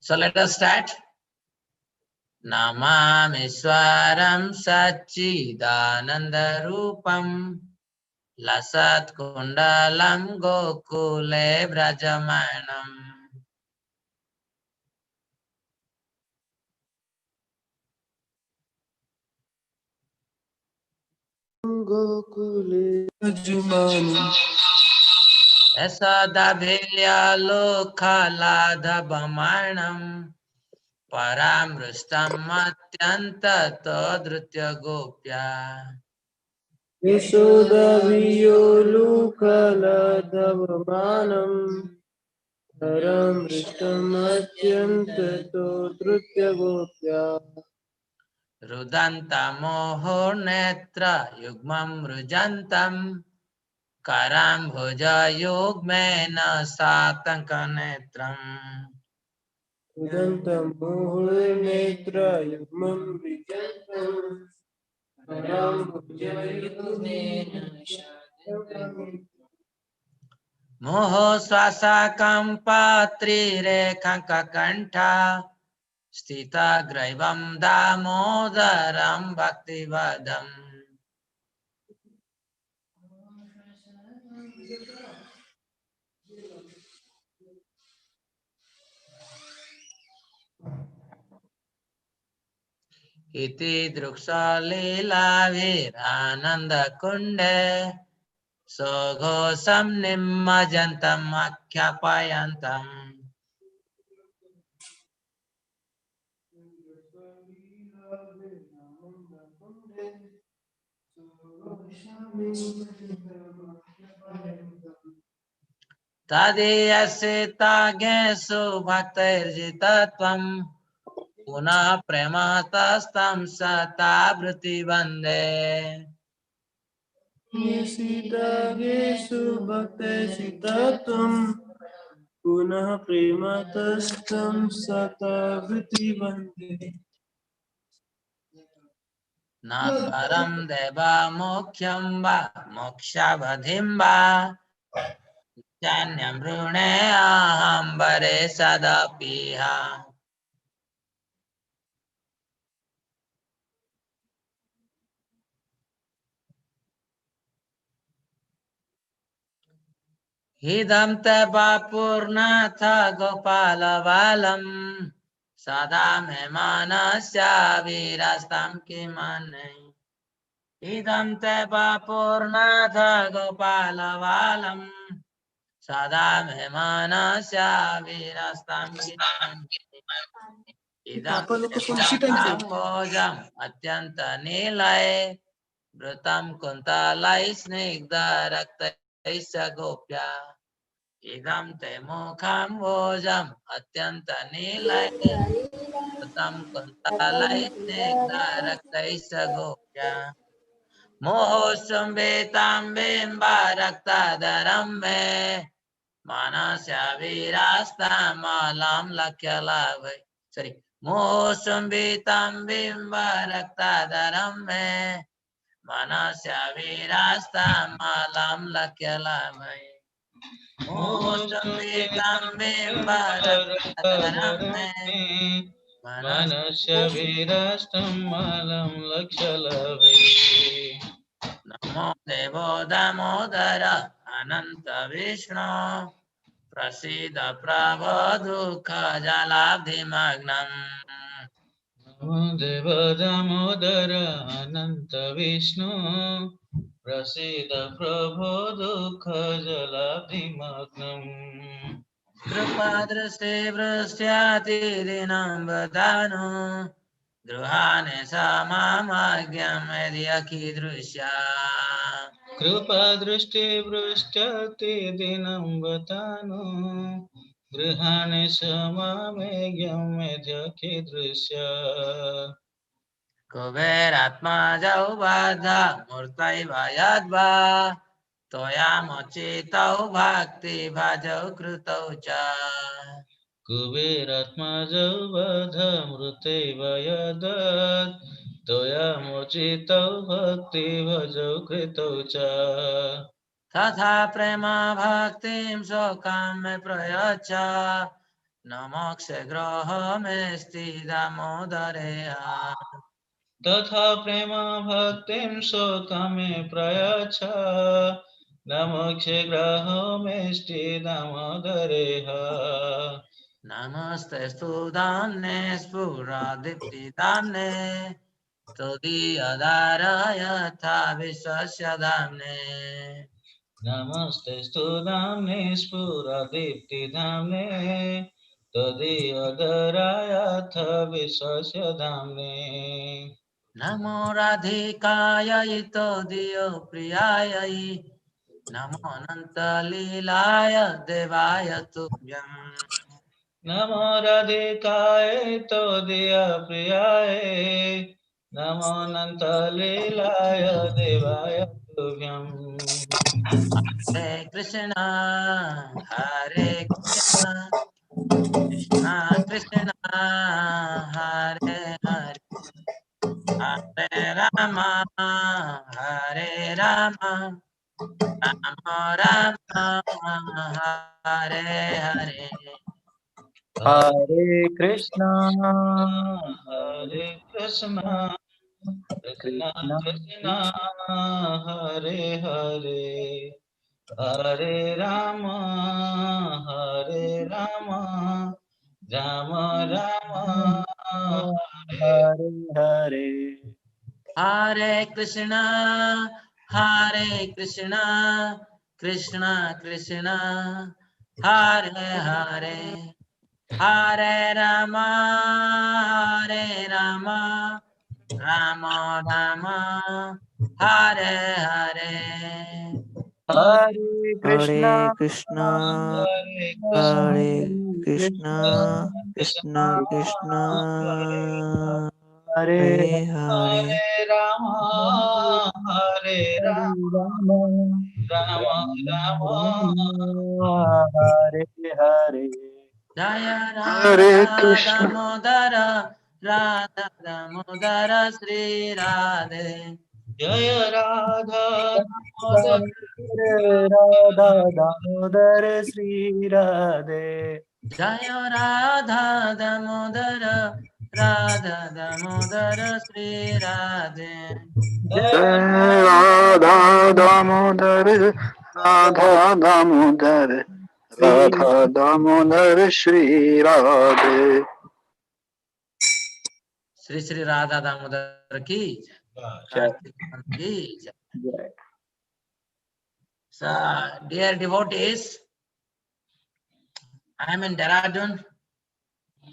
So let us start. Namamishwaram Sachidananda Rupam Lasat Kundalam Gokule Brajamanam. Gokule Brajamanam. Yasadabhilya Lokhala Dhabamanam Paramrustam Atyantato Dhrutya Gopya. Yasodaviyolukala Dhavamanam Paramrishtam Atyantato Drutya Gopya. Rudanta moho netra yugmam rujantam karam bhuja yugmena satanka netram. Udantam Moho Netra Yugmam Vijantam Param Bhujayugmena Shadantam. Moho swasakam patri rekhanka kantha stita graivam damodaram bhaktivadam. Iti druksa lila virananda kunde soghosam nimmajantam akyapayantam. Tadiyasita bhaktairjitatvam punah prematastam satabhriti vande. Yasita Gesu Bhakta Sitatam Punah Prematastam Sata Vriti Vande. Natparam deva mokhyam va mokshavadhim va janyam rune aham bare sadapiha. Hidam teva purnatha gopala valam sada me manasya virastam kimane. Idam teva purnatha gopala valam sada me manasya virastam kimane. Idam ambojam atyanta nilay Brutam kuntalai snigdha raktaisa gopya. Idam te mukham vojam atyanta nilay. Brutam kuntalai snigdha raktaisa gopya. Mohosam vetam bimba raktadaram me. Manasya virastam alam lakyalave. Sorry. Mohosam vetam bimba raktadaram me. Manasya virastam alam lakyalamai. Mohosam vitam bimbarakataram me. Manasya virastam alam lakshalave. Namo devo damodara ananta Vishnu. Prasida pravadukha jalabhimagnam. Namo Deva Damodara Ananta Vishnu Prasida Prabho Dukha Jalabhimagnam. Kripadriste vrashyati dinam vadano. Druhane samamagyam edyakidrusya. Kripa Drishti Vrishtyati Dinam Vatano Grihane Samamegyam Medyakidrisya. Kuberatma jaubadha murtai vayadva. Toya mochitau bhakti bhajau krutau cha. Kuberatmajau Vadhamrute Vayadat Toya Mochitau Bhakti Bhajau Kritau Cha. Tatha prema bhaktim sokam me prayacha. नमोक्षे ग्रह में स्थित दामोदरे तथा प्रेम भक्तिं शोकमे प्रयच्छ नमोक्षे ग्रहो मे दामोदरेह नमस्ते स्तुदान्ने स्फुरा दीप्तिदान्ने तुदीयदाराय यथा विश्वस्य धाम्ने नमस्ते स्तुदाम्ने स्फुरदीप्तिधाम्ने त्वदीयधरायाथ विश्वस्य धाम्ने नमो राधिकायै तोदीयो प्रियायै नमो अनन्तलीलाय देवाय तुभ्यम् नमो राधिकाय त्वदीयप्रियाय नमो अनन्तलीलाय देवाय तुभ्यम् हरे कृष्णा कृष्णा कृष्णा हरे हरे हरे राम राम राम हरे हरे Hare Krishna, हरे कृष्ण कृष्ण Krishna कृष्ण हरे हरे हरे राम राम राम हरे Hare Hare. हरे Krishna Krishna Krishna Hare Hare Hare Ram Ram Ram Hare Hare Hare Krishna, Hare Krishna, हरे Hare Krishna Krishna, Krishna Krishna Krishna, Hare Hare Hare. हरे राम हरे Ram Rama, Ram Ram Hare Hare. जय Hare राधा Krishna, दामोदर राधा दामोदर श्री राधे जय Radha Damodar Radha Damodar Sri Radhe. जय राधा दामोदर राधा दामोदर श्री राधे जय Jai Radha Damodar, Radha Damodar, Sri Radha Damodar, Shri Radhe. Shri Shri Radha Damodar की Jai. Kartik की जय। Jai. So, dear devotees, I am in Dehradun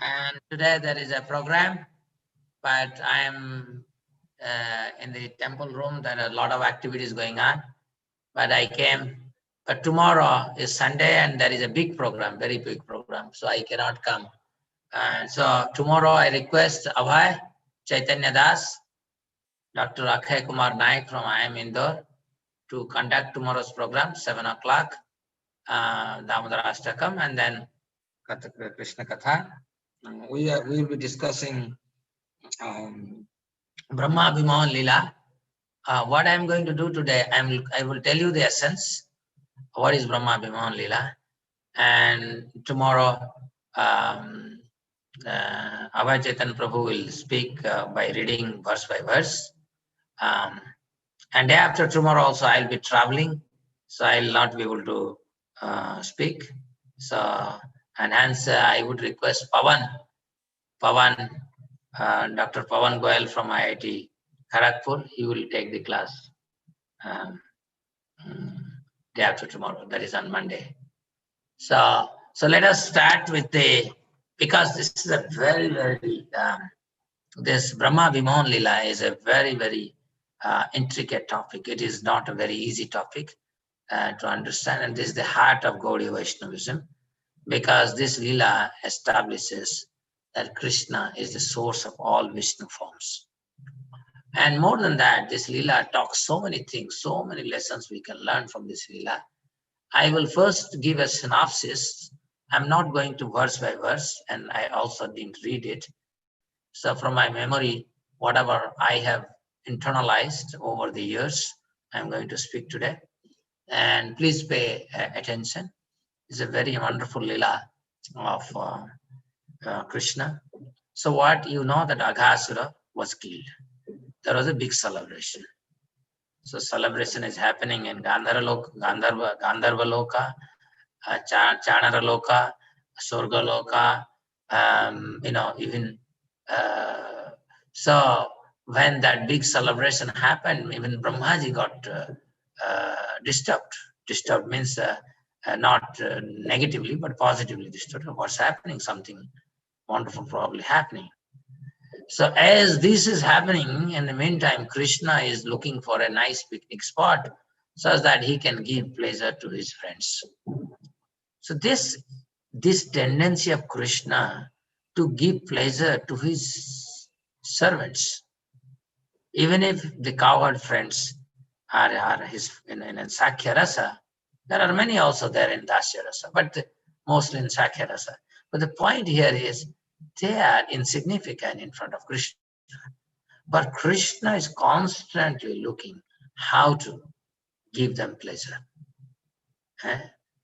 and today there is a program, but I am in the temple room. There are a lot of activities going on, but I came. But tomorrow is Sunday and there is a big program, very big program, so I cannot come. And so tomorrow I request Abhay Chaitanya Das, Dr. Akshay Kumar Naik from IIM Indore to conduct tomorrow's program, 7 o'clock, Damodar Ashtakam, and then Krishna Katha. We will be discussing Brahma Vimohana Lila. What I am going to do today, I will tell you the essence. What is Brahma Vimohana Lila? And tomorrow, Abhay Chaitanya Prabhu will speak by reading verse by verse. And day after tomorrow also I'll be traveling, so I'll not be able to speak. So, and hence I would request Pavan, Dr. Pavan Goyal from IIT Kharagpur, he will take the class day after tomorrow, that is on Monday. So let us start with because this is a very, this Brahma Vimohana Lila is a very intricate topic. It is not a very easy topic to understand, and this is the heart of Gaudiya Vaishnavism, because this Lila establishes that Krishna is the source of all Vishnu forms. And more than that, this Leela talks so many things, so many lessons we can learn from this Leela. I will first give a synopsis. I'm not going to verse by verse, and I also didn't read it. So from my memory, whatever I have internalized over the years, I'm going to speak today. And please pay attention. It's a very wonderful Leela. of Krishna. So what you know that Aghasura was killed. There was a big celebration. So celebration is happening in Gandharva Loka, Chanara Loka, Sorga Loka, even so when that big celebration happened, even Brahmaji got disturbed. Disturbed means not negatively, but positively disturbed. What's happening? Something wonderful probably happening. So as this is happening, in the meantime, Krishna is looking for a nice picnic spot so that he can give pleasure to his friends. So this tendency of Krishna to give pleasure to his servants, even if the cowherd friends are his in Sakhya Rasa, there are many also there in Dasya Rasa, but mostly in Sakhya Rasa. But the point here is they are insignificant in front of Krishna. But Krishna is constantly looking how to give them pleasure.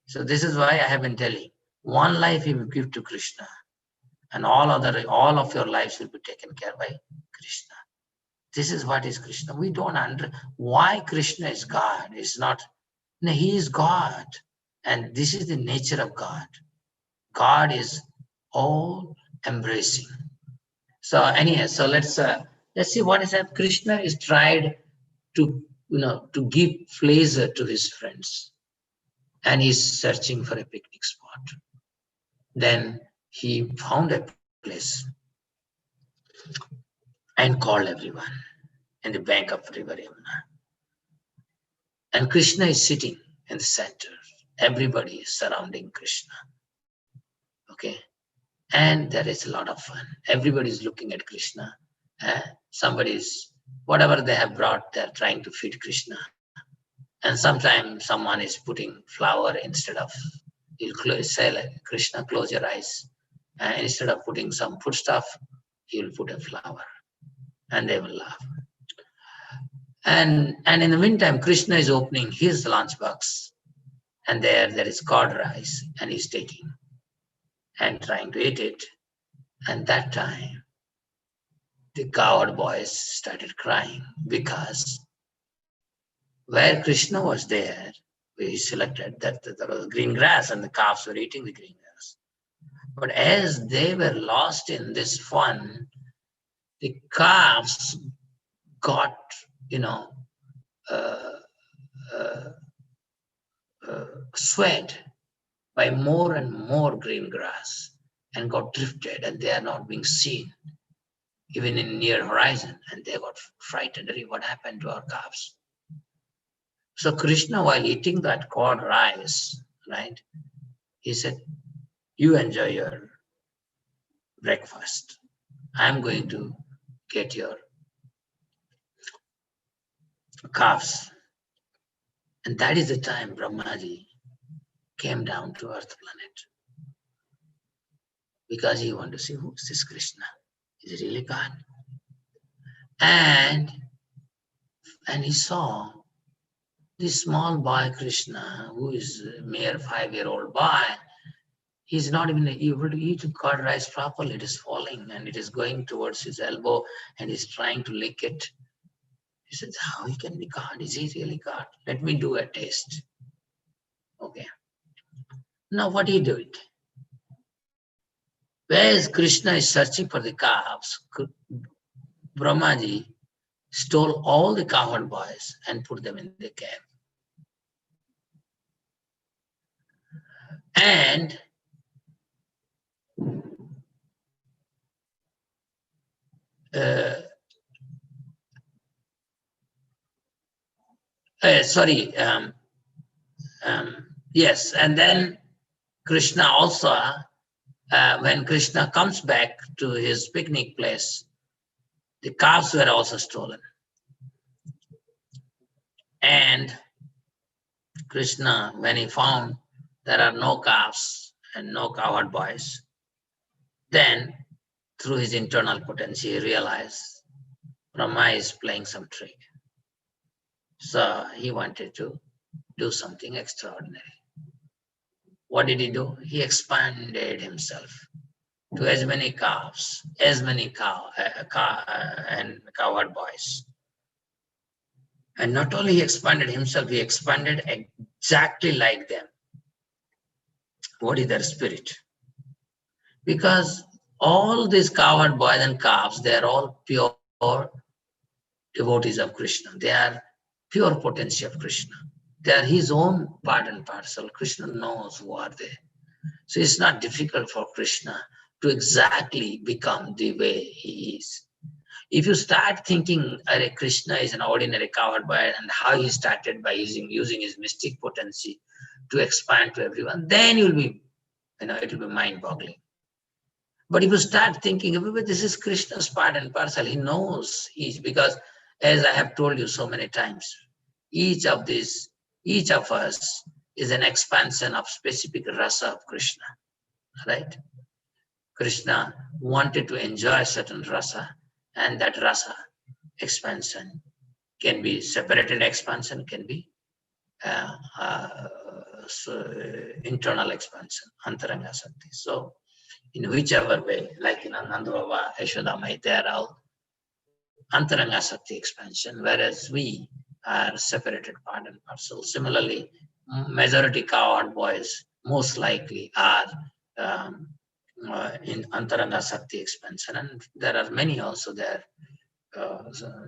So this is why I have been telling, one life you will give to Krishna, and all of your lives will be taken care by Krishna. This is what is Krishna. We don't understand why Krishna is God. It's not, no, he is God. And this is the nature of God. God is all embracing. So anyhow, so let's see what is that. Krishna is tried to give pleasure to his friends, and he's searching for a picnic spot. Then he found a place and called everyone in the bank of river Yamuna. And Krishna is sitting in the center. Everybody is surrounding Krishna. Okay. And there is a lot of fun. Everybody is looking at Krishna. Somebody's, whatever they have brought, they're trying to feed Krishna. And sometimes someone is putting flour instead of, he'll say like, Krishna, close your eyes. And instead of putting some food stuff, he'll put a flower. And they will laugh. And in the meantime, Krishna is opening his lunchbox. And there is curd rice, and he's taking and trying to eat it. And that time, the cowherd boys started crying because where Krishna was there, we selected that there was green grass and the calves were eating the green grass. But as they were lost in this fun, the calves got, swayed by more and more green grass and got drifted, and they are not being seen even in near horizon, and they got frightened. What happened to our calves? So Krishna, while eating that curd rice, right, he said, you enjoy your breakfast. I'm going to get your calves. And that is the time Brahmaji came down to Earth planet, because he wanted to see, who is this Krishna? Is it really God? And he saw this small boy Krishna, who is a mere 5-year-old boy. He's not even able to eat curd rice properly. It is falling and it is going towards his elbow, and he's trying to lick it. He says, how he can be God? Is he really God? Let me do a taste. Okay. Now what he did? Whereas Krishna is searching for the calves, Brahmaji stole all the cowherd boys and put them in the cave. And yes, and then Krishna also, when Krishna comes back to his picnic place, the calves were also stolen. And Krishna, when he found there are no calves and no cowherd boys, then through his internal potency, he realized Brahma is playing some trick. So he wanted to do something extraordinary. what did he do? He expanded himself to as many calves, as many and cowherd boys. And not only he expanded himself, he expanded exactly like them. What is their spirit? Because all these cowherd boys and calves, they are all pure devotees of Krishna. They are pure potency of Krishna. They are his own part and parcel. Krishna knows who are they. So it's not difficult for Krishna to exactly become the way he is. If you start thinking Krishna is an ordinary cowherd boy and how he started by using his mystic potency to expand to everyone, then you'll be, it will be mind-boggling. But if you start thinking, this is Krishna's part and parcel, he knows each, because as I have told you so many times, each of us is an expansion of specific rasa of Krishna, right? Krishna wanted to enjoy certain rasa, and that rasa expansion can be separated expansion, can be internal expansion, antaranga sakti. So in whichever way, like in Nanda Baba, Yashoda Mai, they are all antaranga sakti expansion, whereas we are separated part and parcel. Similarly, majority cowherd boys most likely are in antaranga sakti expansion, and there are many also there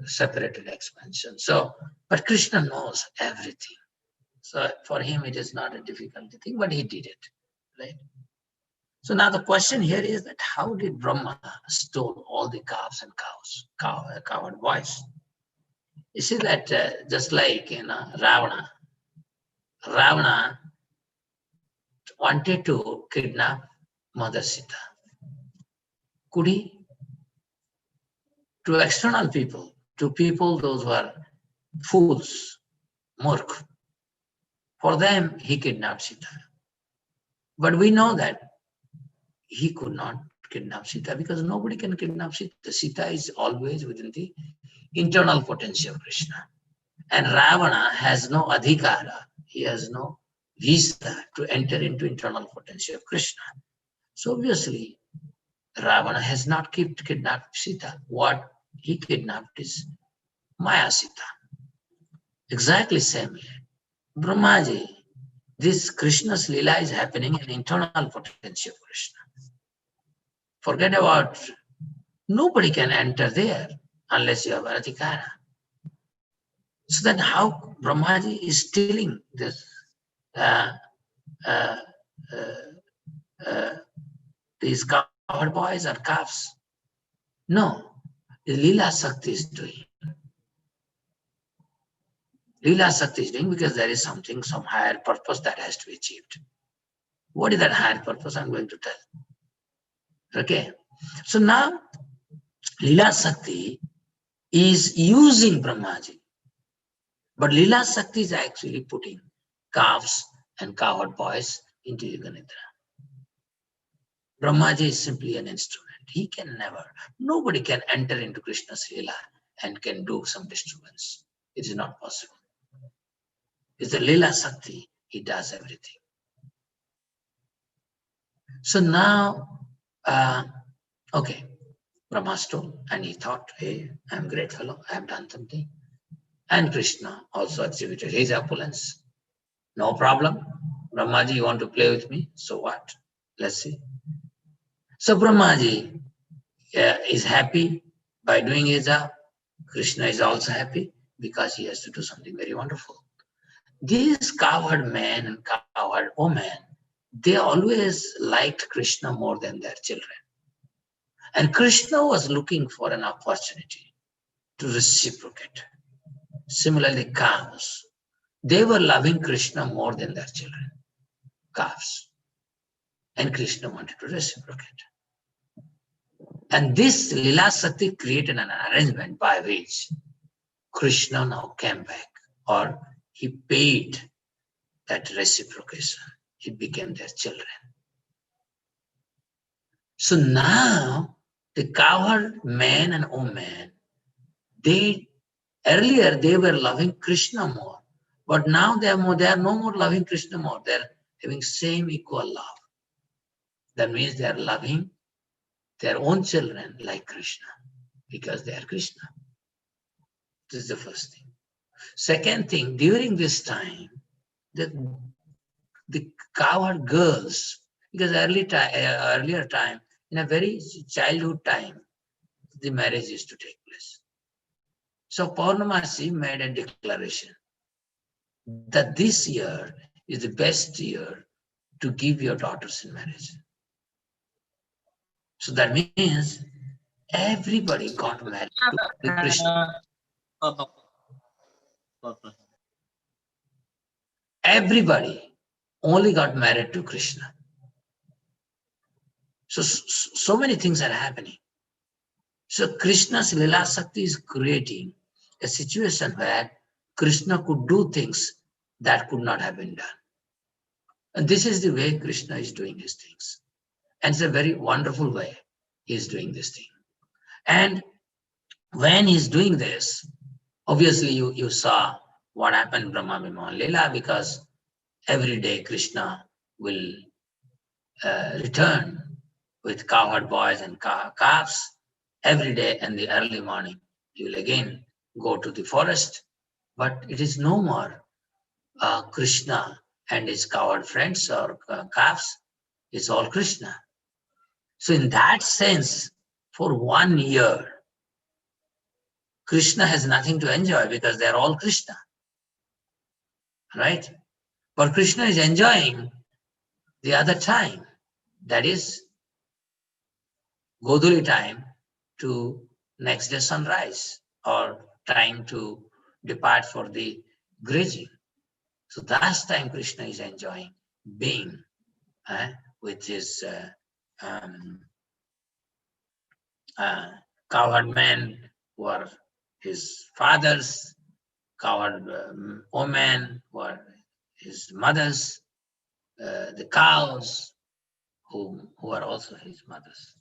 separated expansion. So, but Krishna knows everything. So for him, it is not a difficult thing, but he did it, right? So now the question here is that how did Brahma stole all the calves and cowherd boys? You see that just like Ravana wanted to kidnap Mother Sita. Could he? To external people, to people those who are fools, murk, for them he kidnapped Sita. But we know that he could not kidnap Sita because nobody can kidnap Sita. Sita is always within the internal potential of Krishna. And Ravana has no adhikara, he has no visa to enter into internal potential of Krishna. So obviously, Ravana has not kidnapped Sita. What he kidnapped is Maya Sita. Exactly same way. Brahmaji, this Krishna's Leela is happening in internal potential of Krishna. Forget about, nobody can enter there unless you have adhikara. So then how Brahmaji is stealing this these cowherd boys or calves? No, Leela Shakti is doing. Leela Shakti is doing because there is something, some higher purpose that has to be achieved. What is that higher purpose? I'm going to tell. Okay. So now Leela Shakti is using Brahmaji. But Leela Shakti is actually putting calves and cowherd boys into Yuga Nidra. Brahmaji is simply an instrument. He can never, nobody can enter into Krishna's Leela and can do some disturbance. It is not possible. It's the Leela Shakti, he does everything. So now, okay, Brahma stole, and he thought, hey, I'm a great fellow, I have done something. And Krishna also exhibited his opulence. No problem. Brahmaji, you want to play with me? So what? Let's see. So Brahmaji is happy by doing his job. Krishna is also happy because he has to do something very wonderful. These cowherd men and cowherd women, they always liked Krishna more than their children. And Krishna was looking for an opportunity to reciprocate. Similarly, cows, they were loving Krishna more than their children, calves. And Krishna wanted to reciprocate. And this Leela Shakti created an arrangement by which Krishna now came back, or he paid that reciprocation. He became their children. So now the cowherd men and women, earlier they were loving Krishna more, but now they are no more loving Krishna more. They're having same equal love. That means they are loving their own children like Krishna, because they are Krishna. This is the first thing. Second thing, during this time, the cowherd girls, because earlier time, in a very childhood time, the marriage used to take place. So Parnamasi made a declaration that this year is the best year to give your daughters in marriage. So that means everybody got married to Krishna. Everybody only got married to Krishna. So many things are happening. So Krishna's Leela Shakti is creating a situation where Krishna could do things that could not have been done. And this is the way Krishna is doing his things. And it's a very wonderful way he is doing this thing. And when he's doing this, obviously you saw what happened in Brahma Vimohana Lila, because every day Krishna will return with cowherd boys and calves. Every day in the early morning, he will again go to the forest, but it is no more Krishna and his cowherd friends or calves. It's all Krishna. So in that sense, for 1 year, Krishna has nothing to enjoy because they are all Krishna, right? But Krishna is enjoying the other time, that is Goduri time to next day sunrise, or time to depart for the grazing. So that's time Krishna is enjoying being with his cowherd men who are his fathers, cowherd women who are his mothers, the cows who are also his mothers.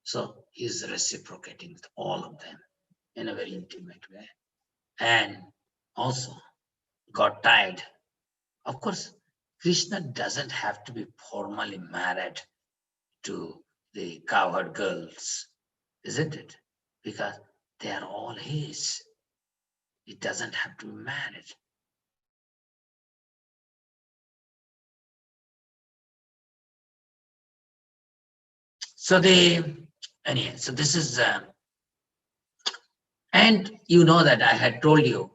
So he's reciprocating with all of them in a very intimate way. And also got tied. Of course, Krishna doesn't have to be formally married to the cowherd girls, isn't it? Because they are all his. He doesn't have to be married. So so this is, and you know that I had told you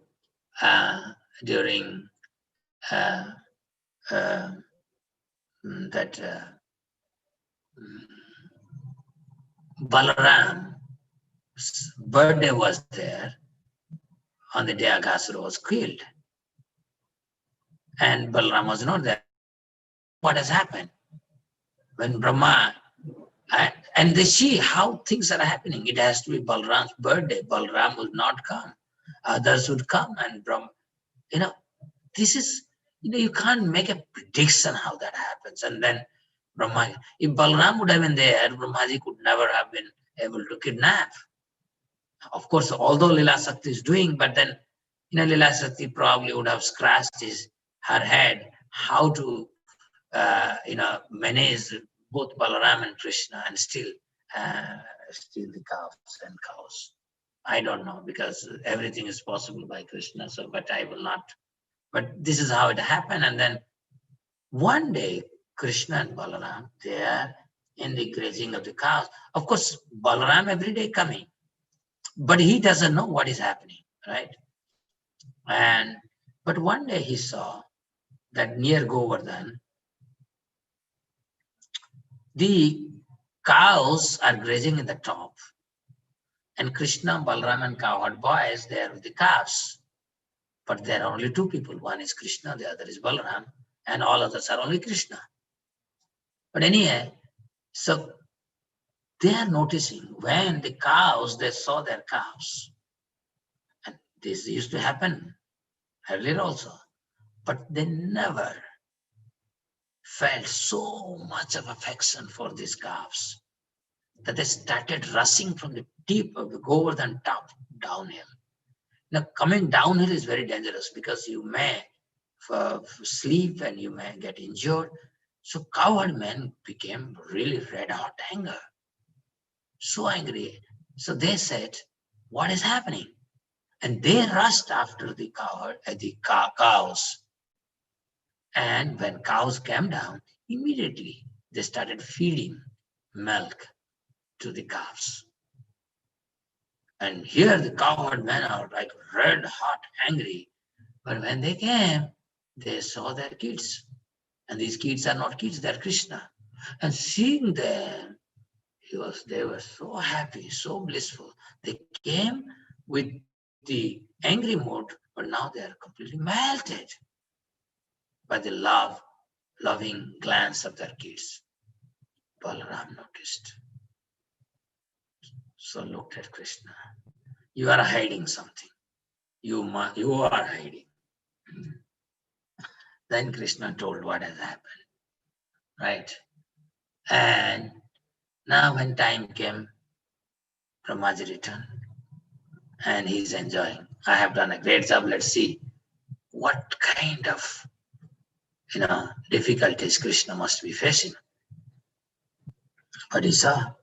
during that Balaram's birthday was there on the day Aghasura was killed. And Balaram was not there. What has happened? When Brahma, and they see how things are happening. It has to be Balaram's birthday. Balaram would not come. Others would come, and Brahma, this is, you can't make a prediction how that happens. And then Brahma, if Balaram would have been there, Brahmaji could never have been able to kidnap. Of course, although Leela Shakti is doing, but then, Leela Shakti probably would have scratched her head how to, manage both Balaram and Krishna and still the calves and cows. I don't know, because everything is possible by Krishna. So, but I will not. But this is how it happened. And then one day, Krishna and Balaram, they are in the grazing of the cows. Of course, Balaram every day coming, but he doesn't know what is happening, right? But one day he saw that near Govardhan, the cows are grazing in the top, and Krishna, Balaram, and cowherd boys, they are with the calves. But there are only two people. One is Krishna, the other is Balaram, and all others are only Krishna. But anyway, so they are noticing when the cows, they saw their calves. And this used to happen earlier also. But they never felt so much of affection for these calves that they started rushing from the tip of the Govardhan top downhill. Now, coming downhill is very dangerous because you may sleep and you may get injured. So cowherd men became really red hot anger, so angry. So they said, what is happening? And they rushed after the cows. And when cows came down, immediately they started feeding milk to the calves. And here the cowherd men are like red hot angry. But when they came, they saw their kids. And these kids are not kids, they're Krishna. And seeing them, they were so happy, so blissful. They came with the angry mood, but now they are completely melted by the loving glance of their kids. Balaram noticed. So looked at Krishna. You are hiding something. You are hiding. Then Krishna told what has happened, right? And now when time came, Brahmaji returned and he's enjoying. I have done a great job. Let's see what kind of difficulties Krishna must be facing. But he saw,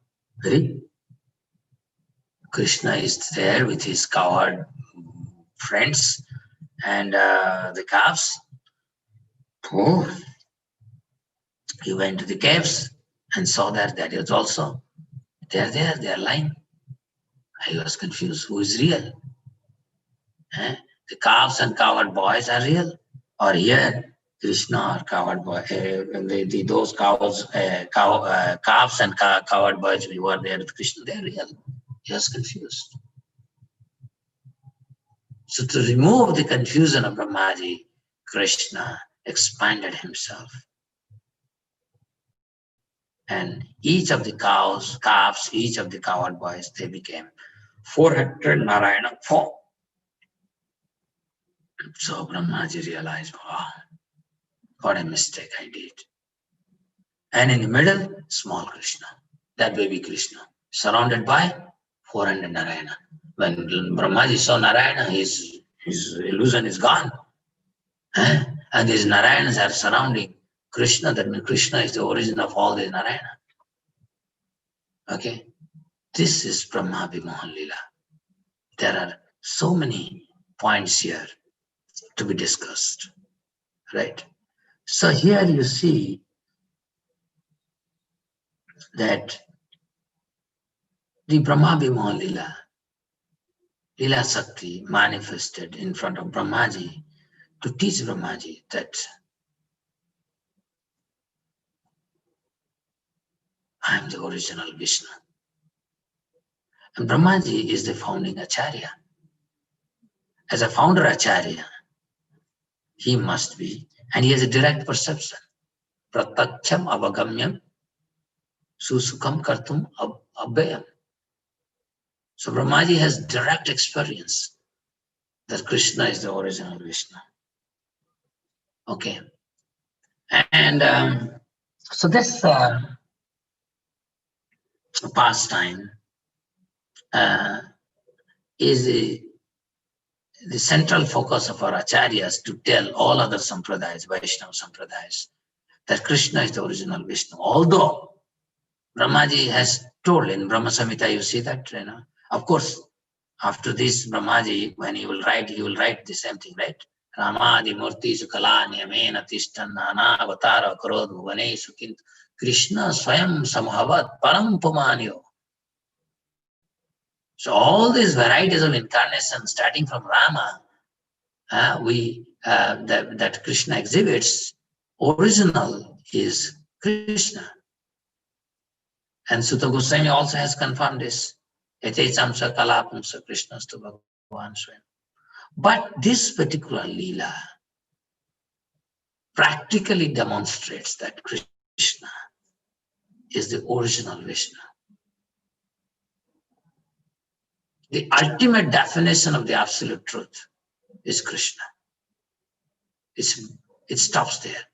Krishna is there with his cowherd friends and the calves. Oh, he went to the caves and saw that is also. They're there, they're lying. He was confused. Who is real? The calves and cowherd boys are real? Or here, Krishna or cowherd boy, those cows, calves and cowherd boys who were there with Krishna, they're real. He was confused. So to remove the confusion of Brahmaji, Krishna expanded himself. And each of the calves, each of the cowherd boys, they became 400 Narayana form. So Brahmaji realized, wow, what a mistake I did. And in the middle, small Krishna, that baby Krishna, surrounded by 400 Narayana. When Brahmaji saw Narayana, his illusion is gone. And these Narayanas are surrounding Krishna. That means Krishna is the origin of all these Narayana. Okay, this is Brahma Vimohana Lila. There are so many points here to be discussed, right? So here you see that the Brahma Vimohana Lila, Leela Shakti manifested in front of Brahmaji to teach Brahmaji that I am the original Vishnu. And Brahmaji is the founding Acharya. As a founder Acharya, he must be, and he has a direct perception. Pratakshyam avagamyam susukham kartum avagamyam. So Brahmaji has direct experience that Krishna is the original Vishnu. Okay. And so this pastime is the central focus of our acharyas to tell all other sampradayas, Vaishnava sampradayas, that Krishna is the original Vishnu. Although Brahmaji has told in Brahma Samhita, you see that, of course, after this Brahmaji, when he will write the same thing, right? Ramadi Murti Sukala Niyamena Tishtan Nana Avatara Karod Bhuvane Sukint Krishna Swayam Samhavat Param Pumanyo. So all these varieties of incarnation, starting from Rama, that Krishna exhibits, original is Krishna. And Sutta Goswami also has confirmed this. Etechamsa kalapamsa Krishnastu Bhagavan Swayam. But this particular Leela practically demonstrates that Krishna is the original Vishnu. The ultimate definition of the absolute truth is Krishna. It stops there.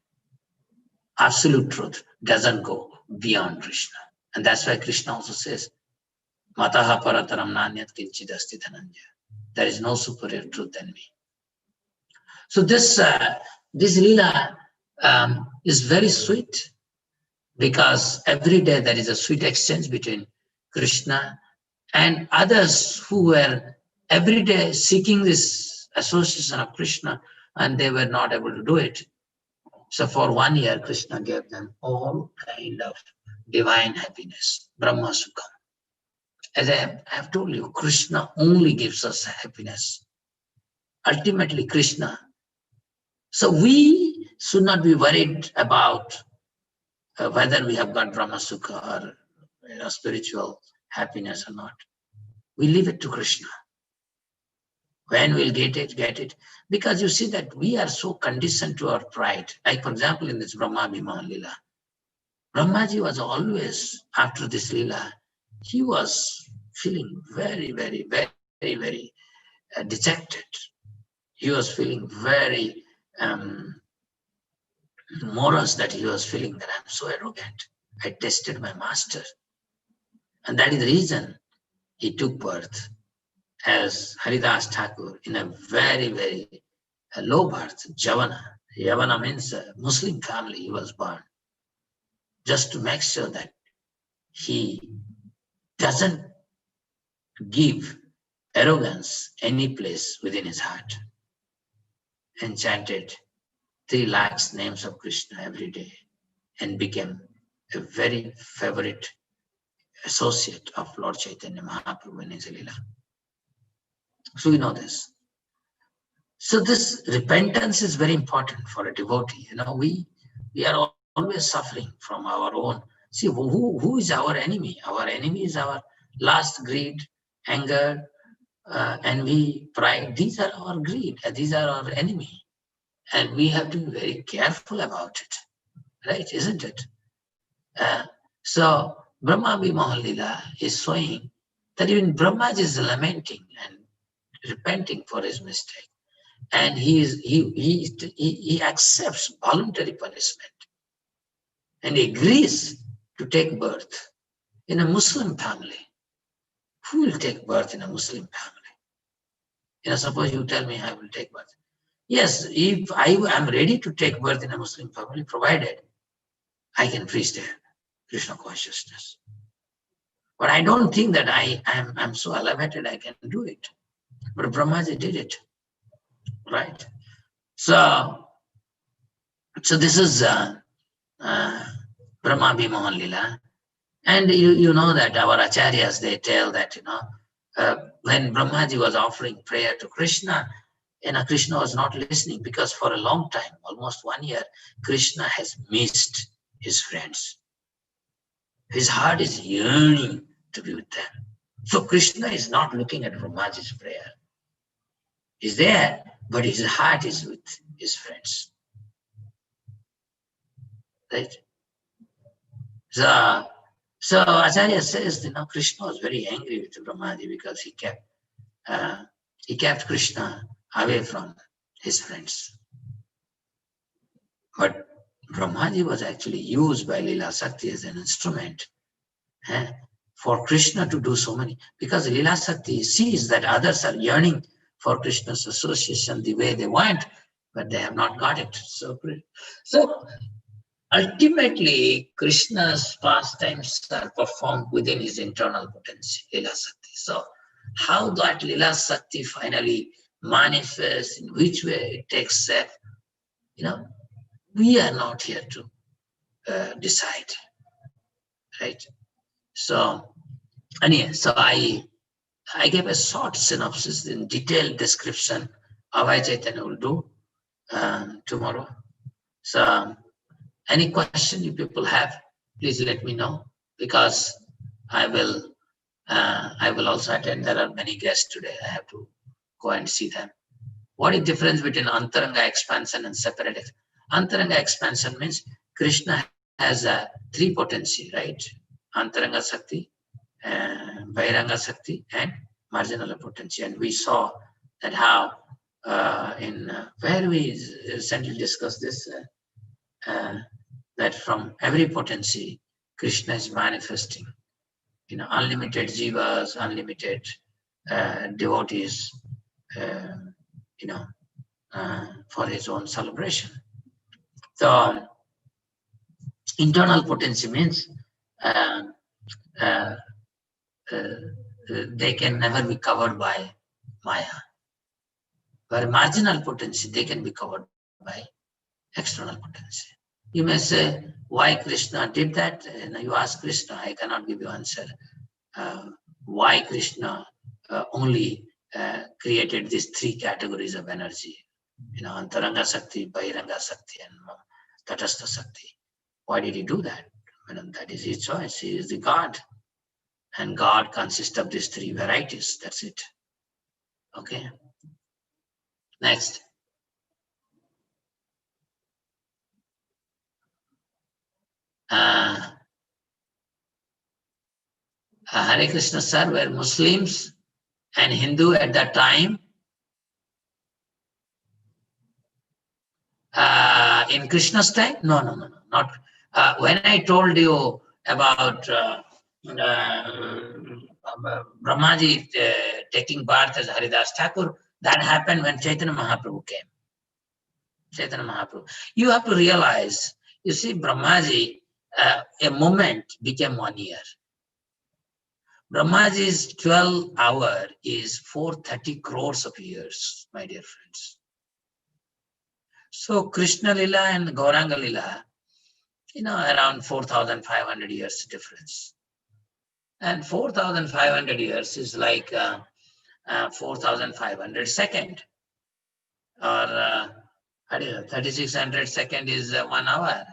Absolute truth doesn't go beyond Krishna. And that's why Krishna also says, Mataha parataram nanyat kinchid asti dhananjaya. There is no superior truth than me. So this this Leela is very sweet, because every day there is a sweet exchange between Krishna and others who were every day seeking this association of Krishna, and they were not able to do it. So for 1 year, Krishna gave them all kind of divine happiness, Brahma Sukha. As I have told you, Krishna only gives us happiness. Ultimately, Krishna. So we should not be worried about whether we have got Brahma Sukha or spiritual happiness or not. We leave it to Krishna. When we'll get it. Because you see that we are so conditioned to our pride. Like, for example, in this Brahma Vimohana Lila, Brahmaji was always, after this Lila, he was feeling very, very, very, very dejected. He was feeling very morose, that he was feeling that I'm so arrogant. I tested my master. And that is the reason he took birth as Haridas Thakur in a very, very low birth, Javana. Javana means a Muslim family. He was born just to make sure that he doesn't give arrogance any place within his heart, and chanted 3 lakhs names of Krishna every day, and became a very favorite associate of Lord Chaitanya Mahaprabhu in his Leela. So we know this. So this repentance is very important for a devotee. We are always suffering from our own. See, who is our enemy? Our enemy is our lust, greed, anger, envy, pride. These are our greed. These are our enemy. And we have to be very careful about it. Right, isn't it? So Brahma Vimohana Lila is showing that even Brahmaji is lamenting and repenting for his mistake. And he accepts voluntary punishment and agrees to take birth in a Muslim family. Who will take birth in a Muslim family? Suppose you tell me I will take birth. Yes, if I am ready to take birth in a Muslim family, provided I can preach their Krishna consciousness. But I don't think that I'm so elevated I can do it. But Brahmaji did it. Right? So this is Brahma Vimohana Lila. And you know that our acharyas, they tell that, when Brahmaji was offering prayer to Krishna, Krishna was not listening, because for a long time, almost 1 year, Krishna has missed his friends. His heart is yearning to be with them. So Krishna is not looking at Brahmaji's prayer. He's there, but his heart is with his friends. Right? So Acharya says, Krishna was very angry with Brahmaji, because he kept Krishna away from his friends. But Brahmaji was actually used by Leela Shakti as an instrument for Krishna to do so many, because Leela Shakti sees that others are yearning for Krishna's association the way they want, but they have not got it. So ultimately, Krishna's pastimes are performed within his internal potency, Leela Shakti. So how that Leela Shakti finally manifests, in which way it takes shape, we are not here to decide, right? So anyway, so I gave a short synopsis in detailed description of what Chaitanya will do tomorrow. So any question you people have, please let me know, because I will also attend. There are many guests today. I have to go and see them. What is the difference between Antaranga expansion and separate? Antaranga expansion means Krishna has 3 potency, right? Antaranga Shakti, Bahiranga Shakti, and marginal potency. And we saw that how where we recently discussed this, that from every potency, Krishna is manifesting, unlimited jivas, unlimited devotees, for his own celebration. So internal potency means uh, uh, they can never be covered by Maya. Where marginal potency, they can be covered by external potency. You may say, why Krishna did that? You ask Krishna, I cannot give you answer. Why Krishna only created these three categories of energy, Antaranga Sakti, Bahiranga Sakti, and Tatastha Sakti. Why did he do that? That is his choice. He is the God. And God consists of these three varieties. That's it. Okay. Next. Hare Krishna, sir, were Muslims and Hindu at that time. In Krishna's time? No, not. When I told you about Brahmaji taking birth as Haridas Thakur, that happened when Chaitanya Mahaprabhu came. Chaitanya Mahaprabhu. You have to realize, you see, Brahmaji, a moment became 1 year. Brahmaji's 12 hour is 430 crores of years, my dear friends. So Krishna Lila and Gauranga Lila, around 4,500 years difference. And 4,500 years is like 4,500 second. Or 3,600 second is 1 hour.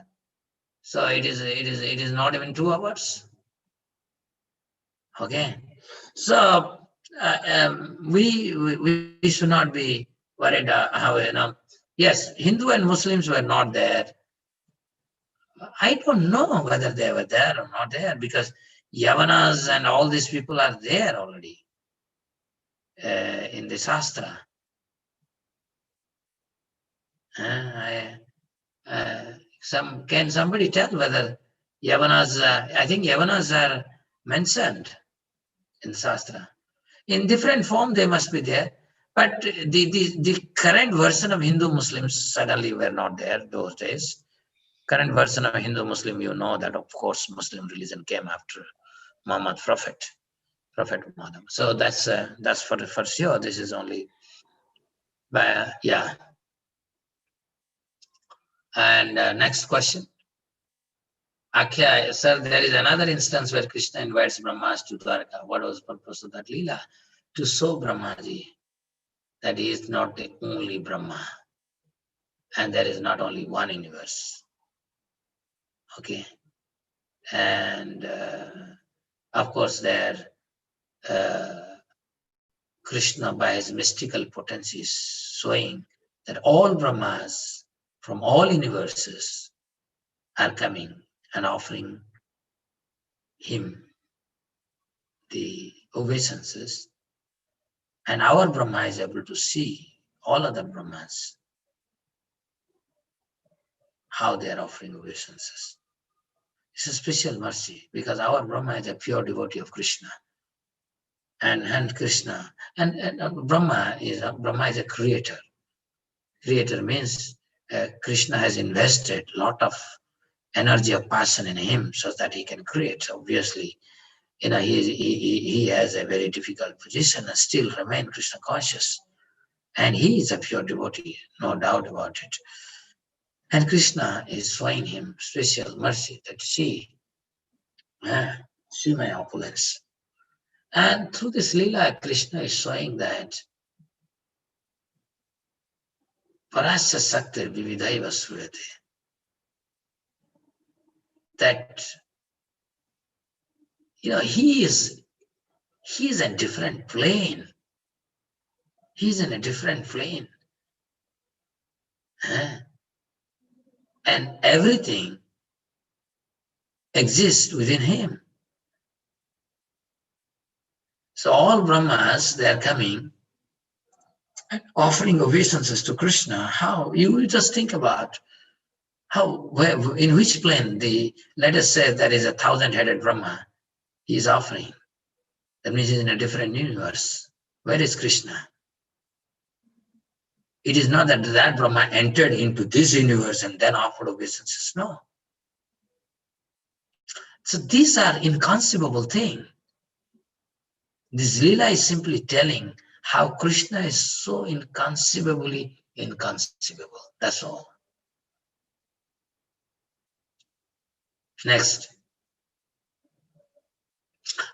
So it is not even 2 hours. Okay. So we should not be worried how, yes, Hindu and Muslims were not there. I don't know whether they were there or not there, because Yavanas and all these people are there already in the Shastra. Can somebody tell whether Yavanas, I think Yavanas are mentioned in Shastra. In different form they must be there, but the current version of Hindu Muslims suddenly were not there those days. Current version of Hindu Muslim, you know that of course Muslim religion came after Muhammad Prophet Muhammad. So that's for sure. This is only, yeah. And next question. Akhya, sir, there is another instance where Krishna invites Brahmas to Dwarka. What was the purpose of that Leela? To show Brahmaji that he is not the only Brahma, and there is not only one universe. Okay. And of course there, Krishna by his mystical potency is showing that all Brahmas from all universes are coming and offering him the obeisances, and our Brahma is able to see all other Brahmas how they are offering obeisances. It's a special mercy, because our Brahma is a pure devotee of Krishna, and Krishna and Brahma is a creator. Creator means Krishna has invested a lot of energy of passion in him so that he can create. Obviously, he has a very difficult position and still remain Krishna conscious. And he is a pure devotee, no doubt about it. And Krishna is showing him special mercy that see my opulence. And through this Leela, Krishna is showing that Parasya Sakti Vividhaiva Surate, that he is a different plane. He's in a different plane. And everything exists within him. So all Brahmas, they are coming and offering obeisances to Krishna. How? You will just think about in which plane let us say there is a 1,000-headed Brahma he is offering. That means he's in a different universe. Where is Krishna? It is not that that Brahma entered into this universe and then offered obeisances. No. So these are inconceivable things. This Leela is simply telling how Krishna is so inconceivably inconceivable. That's all. Next.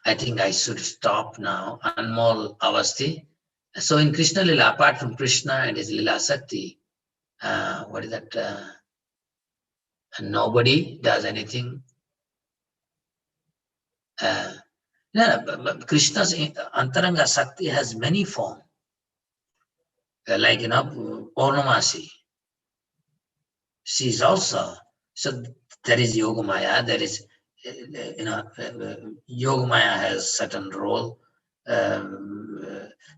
I think I should stop now. Anmol Avasti. So in Krishna Leela, apart from Krishna and his Leela Shakti, what is that? Nobody does anything. Krishna's Antaranga Shakti has many forms. Like, Parnamasi. She is also, so there is Yogamaya, there is, Yogamaya has certain role.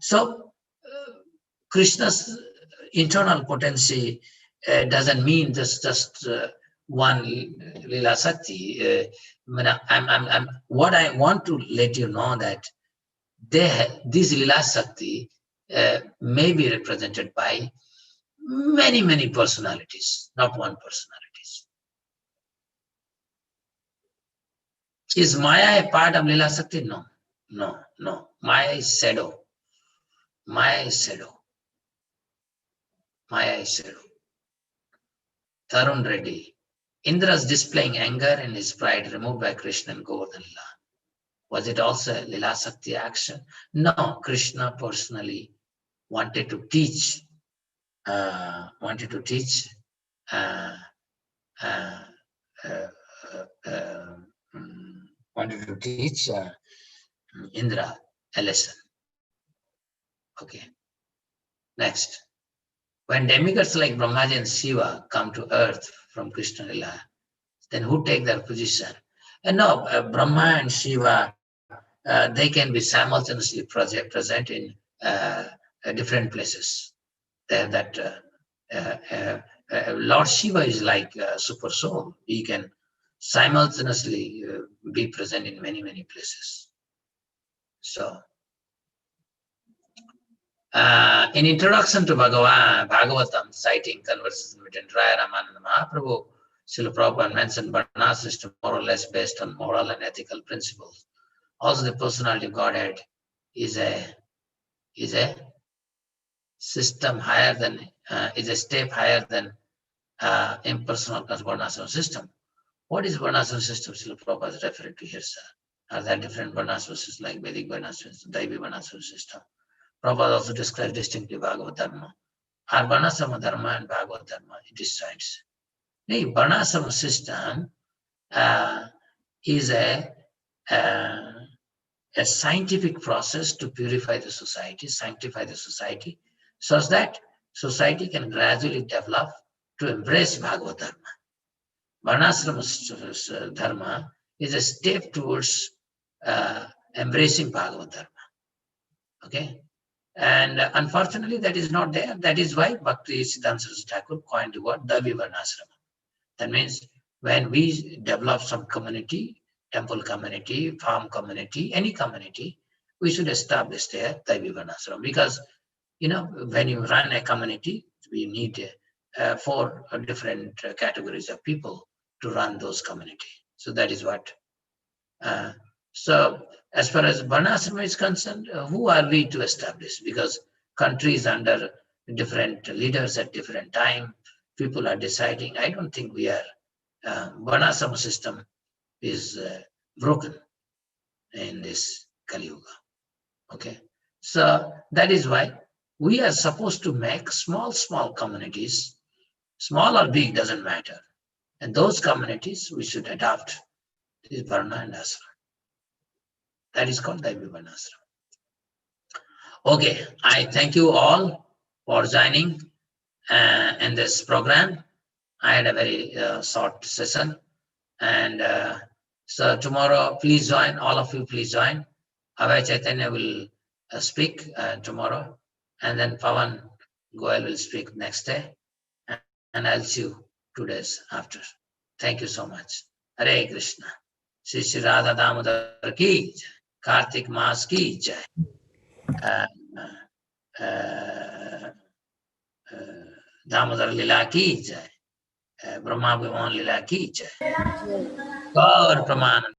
So Krishna's internal potency doesn't mean just one Leela Shakti. What I want to let you know that this Leela Shakti may be represented by many personalities, not one personalities. Is Maya a part of Leela Shakti? No. Maya is shadow. Maya is shadow. Tarun Reddy. Indra's displaying anger and his pride removed by Krishna and Govardhan Lila. Was it also a Leela Shakti action? No, Krishna personally wanted to teach Indra a lesson. Okay. Next. When demigods like Brahmaji and Shiva come to earth from Krishna Lila, then who take their position? And no, Brahma and Shiva, they can be simultaneously present in different places. Lord Shiva is like a super soul. He can simultaneously be present in many places. So, in introduction to Bhagavatam, citing conversation between Raya Ramananda Mahaprabhu, Srila Prabhupada mentioned Varna system more or less based on moral and ethical principles. Also, the personality of Godhead is a system higher than, is a step higher than impersonal Varnasana system. What is Varnasana system Srila Prabhupada is referring to here, sir? Are there different Varnasana systems like Vedic Varnasana system, Daivi Varnasana system? Prabhupada also describes distinctly Bhagavad Dharma. Are Varnasama Dharma and Bhagavad Dharma distinct? The Varnasama system is a scientific process to purify the society, sanctify the society, such that society can gradually develop to embrace Bhagavad Dharma. Varnasrama Dharma is a step towards embracing Bhagavad Dharma. Okay? And unfortunately, that is not there. That is why Bhakti Siddhanta Saraswati Thakur coined the word Davi Varnasrama. That means when we develop some community, temple community, farm community, any community, we should establish there Davi Varnasrama. Because, when you run a community, we need 4 different categories of people to run those community. So that is what. So as far as Varnasrama is concerned, who are we to establish? Because countries under different leaders at different time, people are deciding. I don't think we are. Varnasrama system is broken in this Kali Yuga. Okay, so that is why we are supposed to make small communities, small or big doesn't matter, and those communities we should adopt this Varna and Asra. That is called Daivi Varnasrama. Okay, I thank you all for joining in this program. I had a very short session, and so tomorrow, please join. All of you, please join. Abhay Chaitanya will speak tomorrow, and then Pavan Goel will speak next day, and I'll see you 2 days after. Thank you so much. Hare Krishna. Shri Shri Radha Damodar ki jai. Kartik Maas ki jai. Damodar लीला की जय, ब्रह्मा विमोहन लीला की जय। गौर प्रमाण।